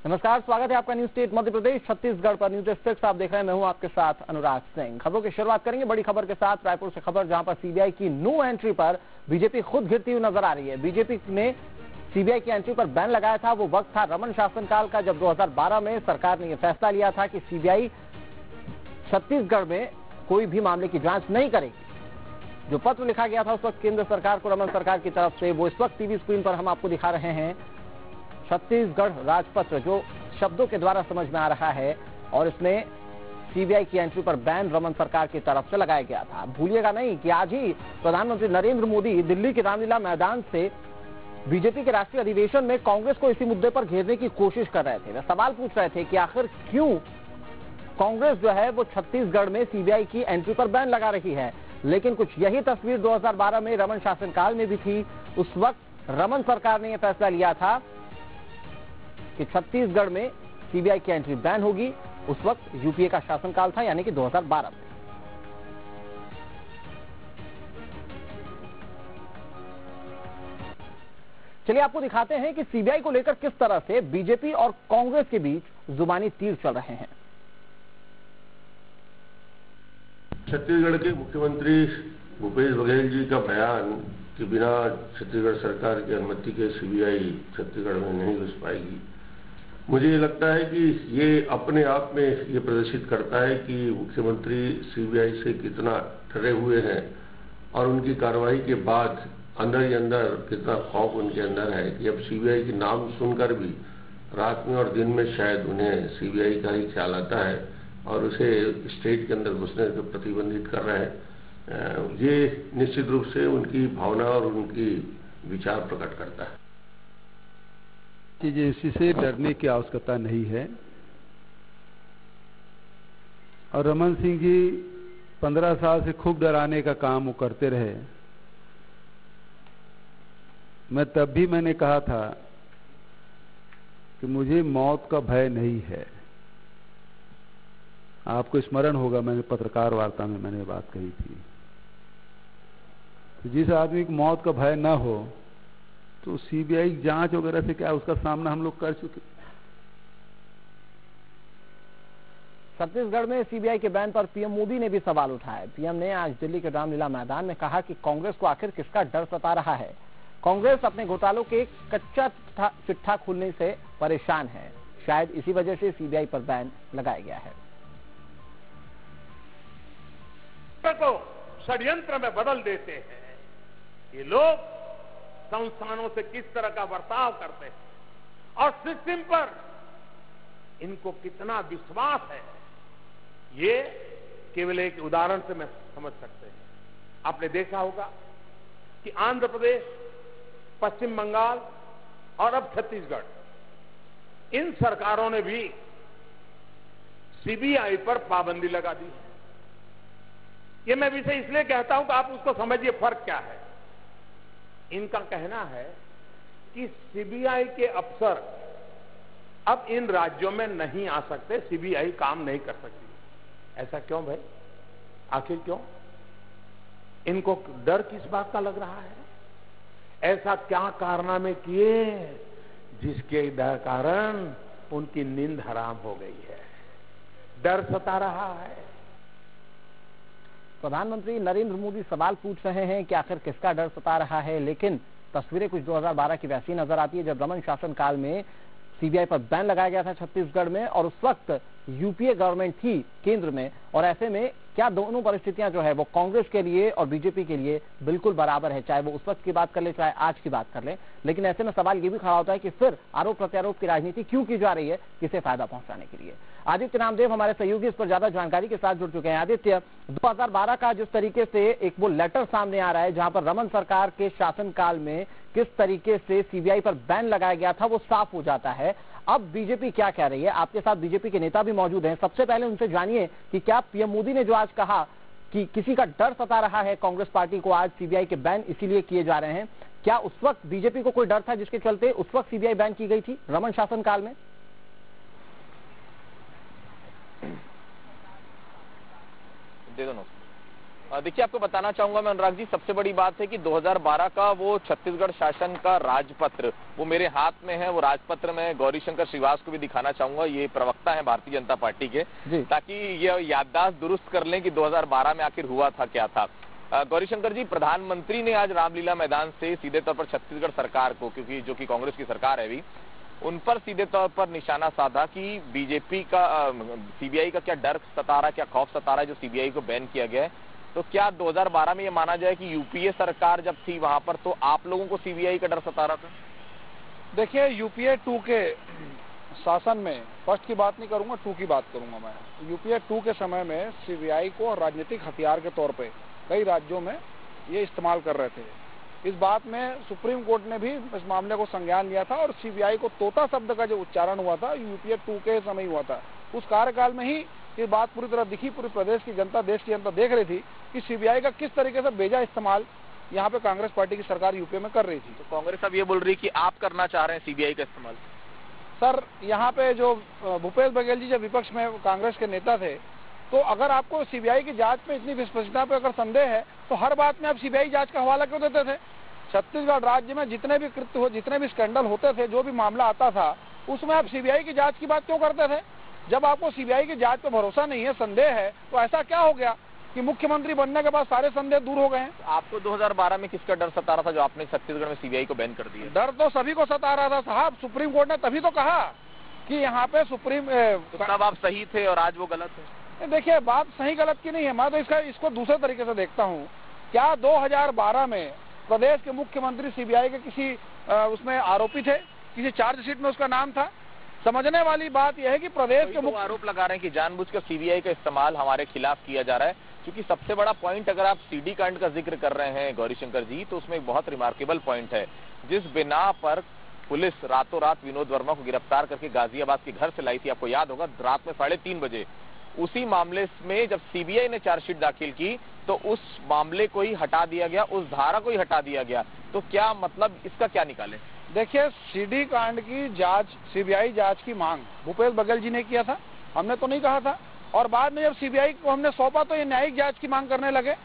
नमस्कार, स्वागत है आपका न्यूज स्टेट मध्य प्रदेश छत्तीसगढ़ पर। न्यूज एक्सप्रेस आप देख रहे हैं, मैं हूं आपके साथ अनुराग सिंह। खबरों की शुरुआत करेंगे बड़ी खबर के साथ। रायपुर से खबर, जहां पर सीबीआई की नो एंट्री पर बीजेपी खुद घिरती हुई नजर आ रही है। बीजेपी ने सीबीआई की एंट्री पर बैन लगाया था। वो वक्त था रमन शासनकाल का, जब 2012 में सरकार ने यह फैसला लिया था कि सीबीआई छत्तीसगढ़ में कोई भी मामले की जांच नहीं करेगी। जो पत्र लिखा गया था उस वक्त केंद्र सरकार को रमन सरकार की तरफ से, वो इस वक्त टीवी स्क्रीन पर हम आपको दिखा रहे हैं। छत्तीसगढ़ राजपत्र जो शब्दों के द्वारा समझ में आ रहा है, और इसमें सीबीआई की एंट्री पर बैन रमन सरकार की तरफ से लगाया गया था। भूलिएगा नहीं कि आज ही प्रधानमंत्री नरेंद्र मोदी दिल्ली के रामलीला मैदान से बीजेपी के राष्ट्रीय अधिवेशन में कांग्रेस को इसी मुद्दे पर घेरने की कोशिश कर रहे थे। वे सवाल पूछ रहे थे कि आखिर क्यों कांग्रेस जो है वो छत्तीसगढ़ में सीबीआई की एंट्री पर बैन लगा रही है। लेकिन कुछ यही तस्वीर 2012 में रमन शासनकाल में भी थी। उस वक्त रमन सरकार ने यह फैसला लिया था कि छत्तीसगढ़ में सीबीआई की एंट्री बैन होगी। उस वक्त यूपीए का शासनकाल था, यानी कि 2012 में। चलिए आपको दिखाते हैं कि सीबीआई को लेकर किस तरह से बीजेपी और कांग्रेस के बीच जुबानी तीर चल रहे हैं। छत्तीसगढ़ के मुख्यमंत्री भूपेश बघेल जी का बयान कि बिना छत्तीसगढ़ सरकार की अनुमति के सीबीआई छत्तीसगढ़ में नहीं घुस पाएगी, मुझे ये लगता है कि ये अपने आप में ये प्रदर्शित करता है कि मुख्यमंत्री सीबीआई से कितना डरे हुए हैं और उनकी कार्रवाई के बाद अंदर ही अंदर कितना खौफ उनके अंदर है कि अब सीबीआई के नाम सुनकर भी रात में और दिन में शायद उन्हें सीबीआई का ही ख्याल आता है और उसे स्टेट के अंदर घुसने से प्रतिबंधित कर रहे हैं। ये निश्चित रूप से उनकी भावना और उनकी विचार प्रकट करता है। एजेंसी से डरने की आवश्यकता नहीं है। और रमन सिंह जी 15 साल से खूब डराने का काम वो करते रहे। मैं तब भी मैंने कहा था कि मुझे मौत का भय नहीं है। आपको स्मरण होगा, मैंने पत्रकार वार्ता में मैंने बात कही थी। तो जिस आदमी को मौत का भय ना हो तो सीबीआई जांच वगैरह से क्या, उसका सामना हम लोग कर चुके। छत्तीसगढ़ में सीबीआई के बैन पर पीएम मोदी ने भी सवाल उठाए। पीएम ने आज दिल्ली के रामलीला मैदान में कहा कि कांग्रेस को आखिर किसका डर सता रहा है। कांग्रेस अपने घोटालों के कच्चा चिट्ठा खुलने से परेशान है। शायद इसी वजह से सीबीआई पर बैन लगाया गया है। को षड्यंत्र में बदल देते हैं। ये लोग संस्थानों से किस तरह का बर्ताव करते हैं और सिस्टम पर इनको कितना विश्वास है, ये केवल एक उदाहरण से मैं समझ सकते हैं। आपने देखा होगा कि आंध्र प्रदेश, पश्चिम बंगाल और अब छत्तीसगढ़, इन सरकारों ने भी सीबीआई पर पाबंदी लगा दी है। ये मैं विषय इसलिए कहता हूं कि आप उसको समझिए फर्क क्या है। इनका कहना है कि सीबीआई के अफसर अब इन राज्यों में नहीं आ सकते, सीबीआई काम नहीं कर सकती। ऐसा क्यों भाई? आखिर क्यों? इनको डर किस बात का लग रहा है? ऐसा क्या कारनामे किए जिसके कारण उनकी नींद हराम हो गई है? डर सता रहा है। प्रधानमंत्री नरेंद्र मोदी सवाल पूछ रहे हैं कि आखिर किसका डर सता रहा है। लेकिन तस्वीरें कुछ 2012 की वैसी नजर आती है, जब रमन शासनकाल में सीबीआई पर बैन लगाया गया था छत्तीसगढ़ में, और उस वक्त यूपीए गवर्नमेंट थी केंद्र में। और ऐसे में क्या दोनों परिस्थितियां जो है वो कांग्रेस के लिए और बीजेपी के लिए बिल्कुल बराबर है, चाहे वो उस वक्त की बात कर ले, चाहे आज की बात कर ले। लेकिन ऐसे में सवाल ये भी खड़ा होता है कि फिर आरोप प्रत्यारोप की राजनीति क्यों की जा रही है, किसे फायदा पहुंचाने के लिए। आदित्य नामदेव हमारे सहयोगी इस पर ज्यादा जानकारी के साथ जुड़ चुके हैं। आदित्य, 2012 का जिस तरीके से एक वो लेटर सामने आ रहा है, जहां पर रमन सरकार के शासनकाल में किस तरीके से सीबीआई पर बैन लगाया गया था, वो साफ हो जाता है। अब बीजेपी क्या कह रही है? आपके साथ बीजेपी के नेता भी मौजूद हैं। सबसे पहले उनसे जानिए कि क्या पीएम मोदी ने जो आज कहा कि किसी का डर सता रहा है कांग्रेस पार्टी को, आज सीबीआई के बैन इसीलिए किए जा रहे हैं, क्या उस वक्त बीजेपी को कोई डर था जिसके चलते उस वक्त सीबीआई बैन की गई थी रमन शासनकाल में? दे दो। देखिए, आपको बताना चाहूंगा मैं अनुराग जी, सबसे बड़ी बात है कि 2012 का वो छत्तीसगढ़ शासन का राजपत्र वो मेरे हाथ में है। वो राजपत्र में गौरीशंकर श्रीवास को भी दिखाना चाहूंगा, ये प्रवक्ता है भारतीय जनता पार्टी के, ताकि ये याददाश्त दुरुस्त कर लें कि 2012 में आखिर हुआ था क्या था। गौरीशंकर जी, प्रधानमंत्री ने आज रामलीला मैदान से सीधे तौर पर छत्तीसगढ़ सरकार को, क्योंकि जो कि कांग्रेस की सरकार है अभी, उन पर सीधे तौर पर निशाना साधा कि बीजेपी का सीबीआई का क्या डर सता रहा है, क्या खौफ सता रहा है जो सीबीआई को बैन किया गया है। तो क्या 2012 में ये माना जाए कि यूपीए सरकार जब थी वहां पर तो आप लोगों को सीबीआई का डर सता रहा था? देखिए, यूपीए 2 के शासन में, फर्स्ट की बात नहीं करूंगा, 2 की बात करूंगा मैं। यूपीए 2 के समय में सीबीआई को राजनीतिक हथियार के तौर पे कई राज्यों में ये इस्तेमाल कर रहे थे। इस बात में सुप्रीम कोर्ट ने भी इस मामले को संज्ञान लिया था और सीबीआई को तोता शब्द का जो उच्चारण हुआ था यूपीए 2 के समय हुआ था। उस कार्यकाल में ही ये बात पूरी तरह दिखी, पूरे प्रदेश की जनता, देश की जनता देख रही थी कि सीबीआई का किस तरीके से बेजा इस्तेमाल यहाँ पे कांग्रेस पार्टी की सरकार यूपी में कर रही थी। तो कांग्रेस अब ये बोल रही है कि आप करना चाह रहे हैं सीबीआई का इस्तेमाल। सर, यहाँ पे जो भूपेश बघेल जी जब विपक्ष में कांग्रेस के नेता थे, तो अगर आपको सीबीआई की जांच में इतनी विश्वसनीयता पे अगर संदेह है तो हर बात में आप सीबीआई जांच का हवाला क्यों देते थे? छत्तीसगढ़ राज्य में जितने भी कृत्य हो, जितने भी स्कैंडल होते थे, जो भी मामला आता था, उसमें आप सीबीआई की जांच की बात क्यों करते थे? जब आपको सीबीआई की जांच पर भरोसा नहीं है, संदेह है, तो ऐसा क्या हो गया कि मुख्यमंत्री बनने के बाद सारे संदेह दूर हो गए हैं? आपको 2012 में किसका डर सता रहा था जो आपने छत्तीसगढ़ में सीबीआई को बैन कर दिया? डर तो सभी को सता रहा था साहब। सुप्रीम कोर्ट ने तभी तो कहा कि यहाँ पे तब आप सही थे और आज वो गलत है। देखिए, बात सही गलत की नहीं है, मैं तो इसको दूसरे तरीके से देखता हूँ। क्या 2012 में प्रदेश के मुख्यमंत्री सीबीआई के किसी उसमें आरोपी थे? किसी चार्जशीट में उसका नाम था? समझने वाली बात यह है कि प्रदेश के मुख्य आरोप लगा रहे हैं कि जानबूझकर सीबीआई का इस्तेमाल हमारे खिलाफ किया जा रहा है, क्योंकि सबसे बड़ा पॉइंट अगर आप सीडी कांड का जिक्र कर रहे हैं गौरीशंकर जी, तो उसमें एक बहुत रिमार्केबल पॉइंट है। जिस बिना पर पुलिस रातों रात विनोद वर्मा को गिरफ्तार करके गाजियाबाद के घर से लाई थी, आपको याद होगा, रात में 3:30 बजे, उसी मामले में जब सीबीआई ने चार्जशीट दाखिल की तो उस मामले को ही हटा दिया गया, उस धारा को ही हटा दिया गया। तो क्या मतलब, इसका क्या निकाले? देखिए, सीडी कांड की जांच, सीबीआई जांच की मांग भूपेश बघेल जी ने किया था, हमने तो नहीं कहा था। और बाद में जब सीबीआई को हमने सौंपा तो ये न्यायिक जांच की मांग करने लगे।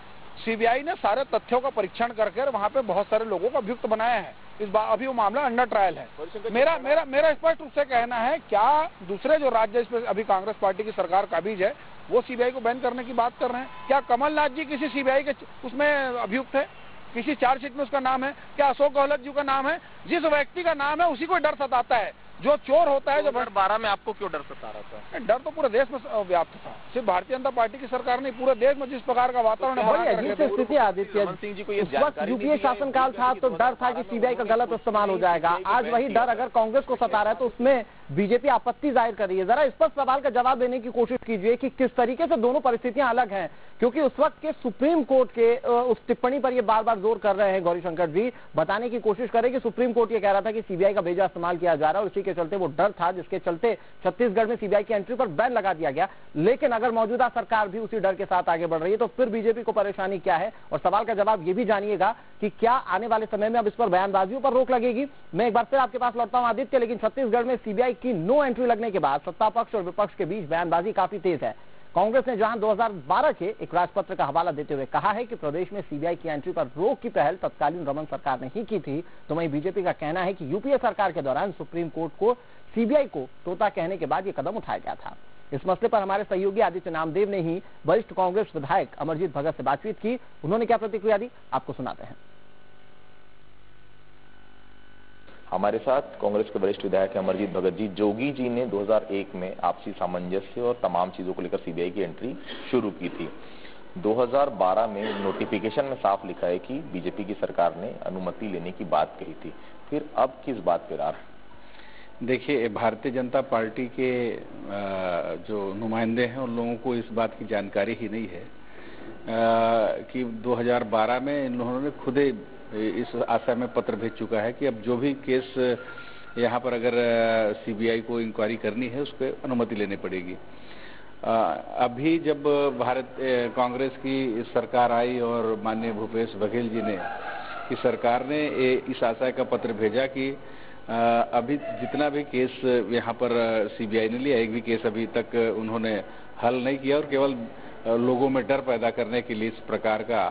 सीबीआई ने सारे तथ्यों का परीक्षण करके वहां पे बहुत सारे लोगों को अभियुक्त बनाया है। इस बार अभी वो मामला अंडर ट्रायल है। मेरा स्पष्ट रूप से कहना है, क्या दूसरे जो राज्य इसमें अभी कांग्रेस पार्टी की सरकार काबिज है वो सीबीआई को बैन करने की बात कर रहे हैं? क्या कमलनाथ जी किसी सीबीआई के उसमें अभियुक्त है? किसी चार्जशीट में उसका नाम है? क्या अशोक गहलोत जी का नाम है? जिस व्यक्ति का नाम है उसी को डर सताता है। जो चोर होता है, जो 2012 में आपको क्यों डर सता रहा था? डर तो पूरे देश में व्याप्त था, सिर्फ भारतीय जनता पार्टी की सरकार नहीं, पूरे देश में जिस प्रकार का वातावरण स्थिति आदित्य सिंह जी को ये जानकारी यूपीए शासनकाल था तो डर था कि सीबीआई का गलत इस्तेमाल हो जाएगा। आज वही डर अगर कांग्रेस को सता रहा है तो उसमें बीजेपी आपत्ति जाहिर कर रही है। जरा इस पर सवाल का जवाब देने की कोशिश कीजिए कि किस तरीके से दोनों परिस्थितियां अलग हैं, क्योंकि उस वक्त के सुप्रीम कोर्ट के उस टिप्पणी पर ये बार बार जोर कर रहे हैं गौरीशंकर जी, बताने की कोशिश करें कि सुप्रीम कोर्ट ये कह रहा था कि सीबीआई का बेजा इस्तेमाल किया जा रहा है और उसी के चलते वो डर था जिसके चलते छत्तीसगढ़ में सीबीआई की एंट्री पर बैन लगा दिया गया। लेकिन अगर मौजूदा सरकार भी उसी डर के साथ आगे बढ़ रही है तो फिर बीजेपी को परेशानी क्या है? और सवाल का जवाब ये भी जानिएगा कि क्या आने वाले समय में अब इस पर बयानबाजियों पर रोक लगेगी? मैं एक बार फिर आपके पास लौटता हूं आदित्य, लेकिन छत्तीसगढ़ में सीबीआई की नो एंट्री लगने के बाद सत्ता पक्ष और विपक्ष के बीच बयानबाजी काफी तेज है। कांग्रेस ने जहां 2012 के एक राजपत्र का हवाला देते हुए कहा है कि प्रदेश में सीबीआई की एंट्री पर रोक की पहल तत्कालीन रमन सरकार ने ही की थी, तो वहीं बीजेपी का कहना है कि यूपीए सरकार के दौरान सुप्रीम कोर्ट को सीबीआई को तोता कहने के बाद यह कदम उठाया गया था। इस मसले पर हमारे सहयोगी आदित्य नामदेव ने ही वरिष्ठ कांग्रेस विधायक अमरजीत भगत से बातचीत की। उन्होंने क्या प्रतिक्रिया दी, आपको सुनाते हैं। हमारे साथ कांग्रेस के वरिष्ठ विधायक अमरजीत भगत जी। जोगी जी ने 2001 में आपसी सामंजस्य और तमाम चीजों को लेकर सीबीआई की एंट्री शुरू की थी। 2012 में नोटिफिकेशन में साफ लिखा है कि बीजेपी की सरकार ने अनुमति लेने की बात कही थी, फिर अब किस बात पर आ रहा है? देखिए, भारतीय जनता पार्टी के जो नुमाइंदे हैं उन लोगों को इस बात की जानकारी ही नहीं है कि 2012 में इन लोगों ने खुद इस आशा में पत्र भेज चुका है कि अब जो भी केस यहाँ पर अगर सीबीआई को इंक्वायरी करनी है उस पर अनुमति लेनी पड़ेगी। अभी जब भारत कांग्रेस की सरकार आई और माननीय भूपेश बघेल जी ने कि सरकार ने इस आशय का पत्र भेजा कि अभी जितना भी केस यहाँ पर सीबीआई ने लिया, एक भी केस अभी तक उन्होंने हल नहीं किया और केवल लोगों में डर पैदा करने के लिए इस प्रकार का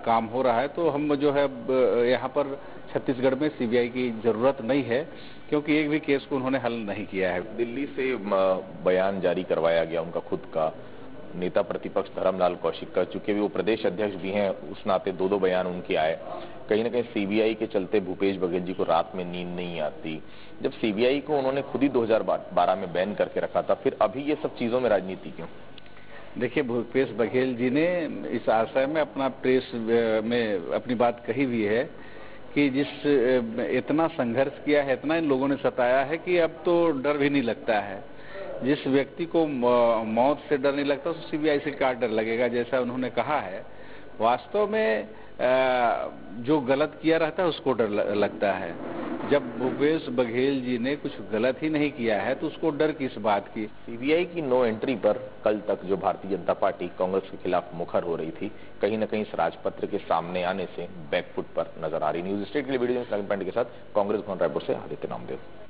काम हो रहा है। तो हम जो है यहाँ पर छत्तीसगढ़ में सीबीआई की जरूरत नहीं है, क्योंकि एक भी केस को उन्होंने हल नहीं किया है। दिल्ली से बयान जारी करवाया गया उनका खुद का, नेता प्रतिपक्ष धर्मलाल कौशिक का, चूंकि वो प्रदेश अध्यक्ष भी हैं, उस नाते दो बयान उनके आए। कहीं ना कहीं सीबीआई के चलते भूपेश बघेल जी को रात में नींद नहीं आती। जब सीबीआई को उन्होंने खुद ही 2012 में बैन करके रखा था, फिर अभी ये सब चीजों में राजनीति क्यों? देखिए, भूपेश बघेल जी ने इस आशय में अपना प्रेस में अपनी बात कही हुई है कि जिस इतना संघर्ष किया है, इतना इन लोगों ने सताया है कि अब तो डर भी नहीं लगता है। जिस व्यक्ति को मौत से डर नहीं लगता, तो सीबीआई से क्या डर लगेगा, जैसा उन्होंने कहा है। वास्तव में जो गलत किया रहता है उसको डर लगता है। जब भूपेश बघेल जी ने कुछ गलत ही नहीं किया है तो उसको डर किस बात की? सीबीआई की नो एंट्री पर कल तक जो भारतीय जनता पार्टी कांग्रेस के खिलाफ मुखर हो रही थी, कहीं न कहीं इस राजपत्र के सामने आने से बैकफुट पर नजर आ रही। न्यूज स्टेट के लिए वीडियो पांडे के साथ कांग्रेस भवन रायपुर से आदित्य नामदेव।